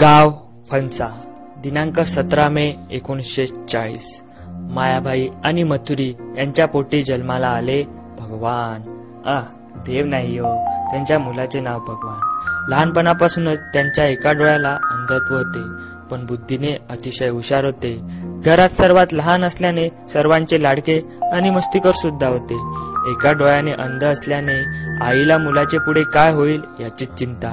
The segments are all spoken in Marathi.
गाव फणसा, दिनांक 17 मे 1940. मायाबाई आणि मथुरी यांच्या पोटी जन्माला आले भगवान. देव नाही हो, त्यांच्या मुलाचे नाव भगवान. लहानपणापासूनच त्यांच्या एका डोळ्याला अंधत्व होते, पण बुद्धीने अतिशय हुशार होते. घरात सर्वात लहान असल्याने सर्वांचे लाडके आणि मस्तीखोर सुद्धा होते. एका डोळ्याने अंध असल्याने आईला मुलाचे पुढे काय होईल याचीच चिंता.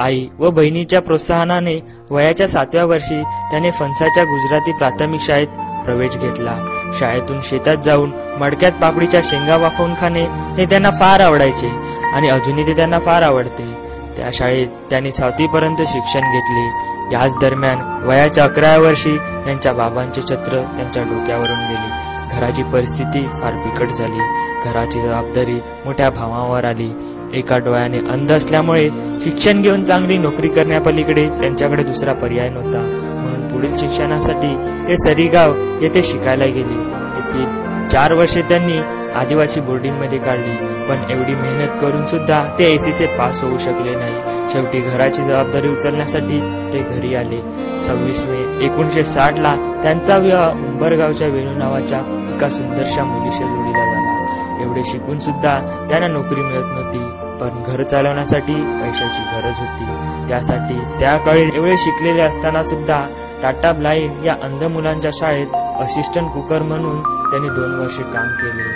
आई व बहिणीच्या प्रोत्साहनाने वयाच्या 7व्या वर्षी त्याने फणसाच्या गुजराती प्राथमिक शाळेत प्रवेश घेतला. शाळेतून शेतात जाऊन मडक्यात पापडीच्या शेंगा वाफवून खाणे हे त्यांना फार आवडायचे आणि अजूनही ते त्यांना फार आवडते. त्या शाळेत त्यांनी 7वी पर्यंत शिक्षण घेतले. याच दरम्यान वयाच्या 11व्या वर्षी त्यांच्या बाबांचे छत्र त्यांच्या डोक्यावरून गेले. घराची परिस्थिती फार बिकट झाली. घराची जबाबदारी मोठ्या भावावर आली. एका डोळ्याने अंध असल्यामुळे शिक्षण घेऊन चांगली नोकरी करण्यापलीकडे त्यांच्याकडे दुसरा पर्याय नव्हता. म्हणून पुढील शिक्षणासाठी ते सरीगाव येथे शिकायला गेले. तेथील 4 वर्षे त्यांनी आदिवासी बोर्डिंग मध्ये काढली, पण एवढी मेहनत करून सुद्धा ते एसीसे पास होऊ शकले नाही. शेवटी घराची जबाबदारी उचलण्यासाठी ते घरी आले. 26 मे 1960 ला त्यांचा विवाह उंबरगावच्या वेणू नावाच्या एका सुंदरशा मुलीशी जोडीला झाला. एवढे शिकून सुद्धा त्यांना नोकरी मिळत नव्हती, पण घर चालवण्यासाठी पैशाची गरज होती. त्यासाठी त्या काळी एवढे शिकलेले असताना सुद्धा टाटा ब्लाइंड या अंध मुलांच्या शाळेत असिस्टंट कुकर म्हणून त्यांनी 2 वर्षे काम केले.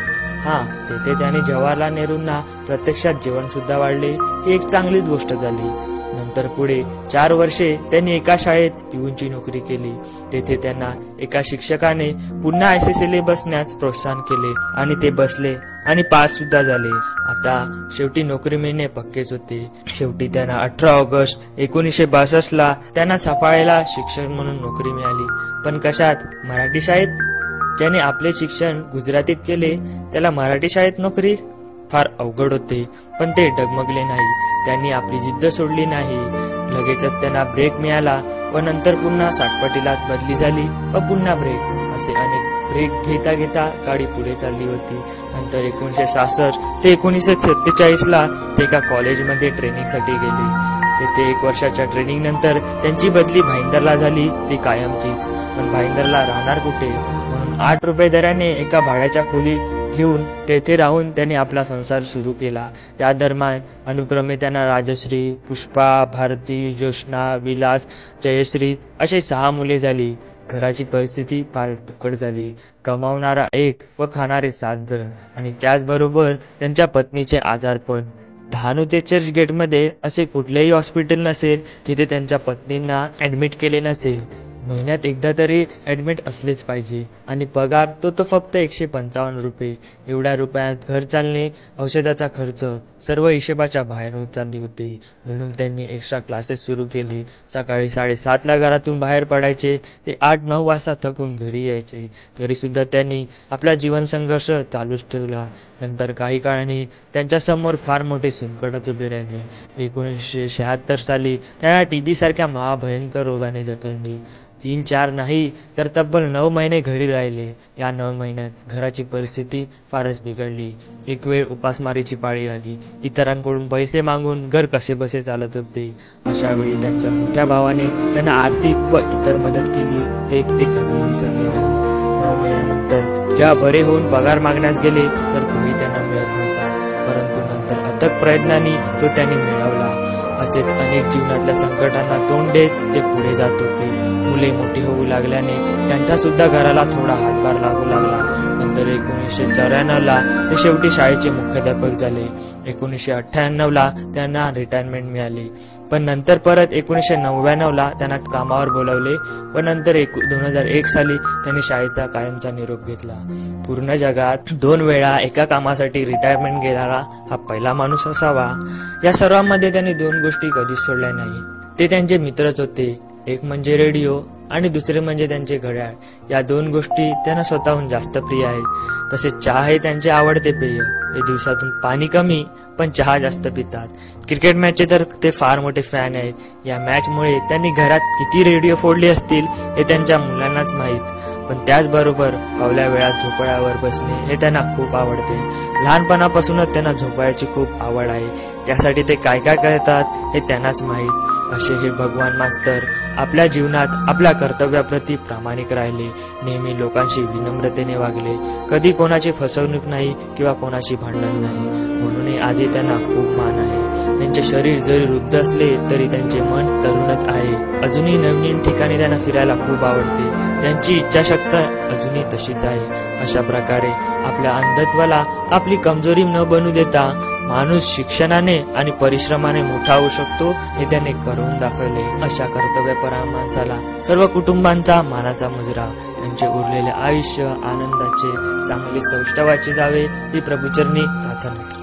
तेथे त्याने जवाहरलाल नेहरूंना प्रत्यक्षात जेवण सुद्धा वाढले. ही एक चांगलीच गोष्ट झाली. नंतर पुढे 4 वर्षे त्यांनी एका शाळेत पिऊनची नोकरी केली. तेथे त्यांना एका शिक्षकाने पुन्हा एसएसएलए बसण्यास प्रोत्साहन केले आणि ते बसले आणि पास सुद्धा झाले. आता शेवटी नोकरी मिळणे पक्केच होते. शेवटी त्यांना 18 ऑगस्ट 1962 ला त्यांना सफाळेला शिक्षक म्हणून नोकरी मिळाली. पण कशात? मराठी शाळेत. ज्याने आपले शिक्षण गुजरातीत केले त्याला मराठी शाळेत नोकरी फार अवघड होते, पण ते डगमगले नाही. त्यांनी आपली जिद्द सोडली नाही. लगेचच त्यांना ब्रेक मिळाला व नंतर पुन्हा सातपाटीला बदली झाली व पुन्हा ब्रेक. असे अनेक ब्रेक घेता घेता गाडी पुढे चालली होती. नंतर 1966 ते 1947 ला ते एका कॉलेजमध्ये ट्रेनिंगसाठी गेले. तेथे 1 वर्षाच्या ट्रेनिंग नंतर त्यांची बदली भाईंदरला झाली, ती कायमचीच. पण भाईंदरला राहणार कुठे, म्हणून 8 रुपये दराने एका भाड्याच्या खोलीत घेऊन तेथे राहून त्यांनी आपला संसार सुरू केला. या दरम्यान अनुक्रमे त्यांना राजश्री, पुष्पा, भारती, ज्योत्स्ना, विलास, जयश्री अशी 6 मुले झाली. घराची परिस्थिती फार तुकट झाली. कमावणारा 1 व खाणारे 7 जण आणि त्याचबरोबर त्यांच्या पत्नीचे आजारपण. डहाणू ते चर्चगेटमध्ये असे कुठलेही हॉस्पिटल नसेल जिथे त्यांच्या पत्नींना ऍडमिट केले नसेल. महिन्यात एकदा तरी ऍडमिट असलेच पाहिजे आणि पगार तो फक्त 155 रुपये. एवढ्या रुपयात घर चालणे, औषधाचा खर्च सर्व हिशोबाच्या बाहेर होत चालली होते. म्हणून त्यांनी एक्स्ट्रा क्लासेस सुरू केले. सकाळी 7:30 ला घरातून बाहेर पडायचे, ते 8-9 वाजता थकून घरी यायचे. तरी सुद्धा त्यांनी आपला जीवन संघर्ष चालूच ठेवला. नंतर काही काळाने त्यांच्या समोर फार मोठे संकट उभे राहिले. 1976 साली त्यांना टीबी सारख्या महाभयंकर रोगाने जखडली. 3-4 नाही तर तब्बल 9 महिने घरी राहिले. या 9 महिन्यात घराची परिस्थिती फारच बिघडली. एक वेळ उपासमारीची पाळी आली. इतरांकडून पैसे मागून घर कसेबसे चालत होते. अशा वेळी त्यांच्या मोठ्या भावाने त्यांना आर्थिक व इतर मदत केली, हे ते कधी विसरले नाही. 9 महिन्यानंतर ज्या बरे होऊन पगार मागण्यास गेले तर तोही त्यांना मिळत नव्हता, परंतु नंतर अथक प्रयत्नांनी तो त्यांनी मिळवला. असेच अनेक जीवनातल्या संकटांना तोंड देत ते पुढे जात होते. मुले मोठी होऊ लागल्याने त्यांचा सुद्धा घराला थोडा हातभार लागू लागला. नंतर 1994 ला ते शेवटी शाळेचे मुख्याध्यापक झाले. 1998 ला त्यांना रिटायरमेंट मिळाली. पण नंतर परत 1999 ला त्यांना कामावर बोलावले व नंतर 2001 साली त्यांनी शाळेचा कायमचा निरोप घेतला. पूर्ण जगात 2 वेळा एका कामासाठी रिटायरमेंट घेणारा हा पहिला माणूस असावा. या सर्वांमध्ये त्यांनी 2 गोष्टी कधीच सोडल्या नाही. ते त्यांचे मित्रच होते. एक म्हणजे रेडिओ आणि दुसरे म्हणजे त्यांचे घड्याळ. या 2 गोष्टी त्यांना स्वतःहून जास्त प्रिय आहेत. तसेच चहा हे त्यांचे आवडते पेय. ते दिवसातून पाणी कमी पण चहा जास्त पितात. क्रिकेट मॅचचे तर ते फार मोठे फॅन आहेत. या मॅचमुळे त्यांनी घरात किती रेडिओ फोडले असतील हे त्यांच्या मुलांनाच माहीत. पण त्याचबरोबर फावल्या वेळात झोपाळ्यावर बसणे हे त्यांना खूप आवडते. लहानपणापासूनच त्यांना झोपाळ्याची खूप आवड आहे. त्यासाठी ते काय काय करतात हे त्यांनाच माहीत। असे हे भगवान मास्तर आपल्या जीवनात आपल्या कर्तव्याप्रती प्रामाणिक राहिले, नेहमी लोकांशी विनम्रतेने वागले, कधी कोणाची फसवणूक नाही किंवा कोणाशी भांडण नाही, म्हणून आजही त्यांना खूप मान आहे। त्यांचे शरीर जरी वृद्ध असले तरी त्यांचे मन तरुणच आहे। अजूनही नवीन ठिकाणी त्यांना फिरायला खूप आवडते, त्यांची इच्छाशक्ती अजूनही तशीच आहे। अशा प्रकारे आपल्या अंधत्वाला आपली कमजोरी न बनू देता माणूस शिक्षणाने आणि परिश्रमाने मोठा होऊ शकतो हे त्याने करून दाखवले। अशा कर्तव्यपरायण माणसाला सर्व कुटुंबांचा मानाचा मुजरा, त्यांचे उरलेले आयुष्य आनंदाचे चांगले सौष्ठवाचे जावे ही प्रभूचरणी प्रार्थना।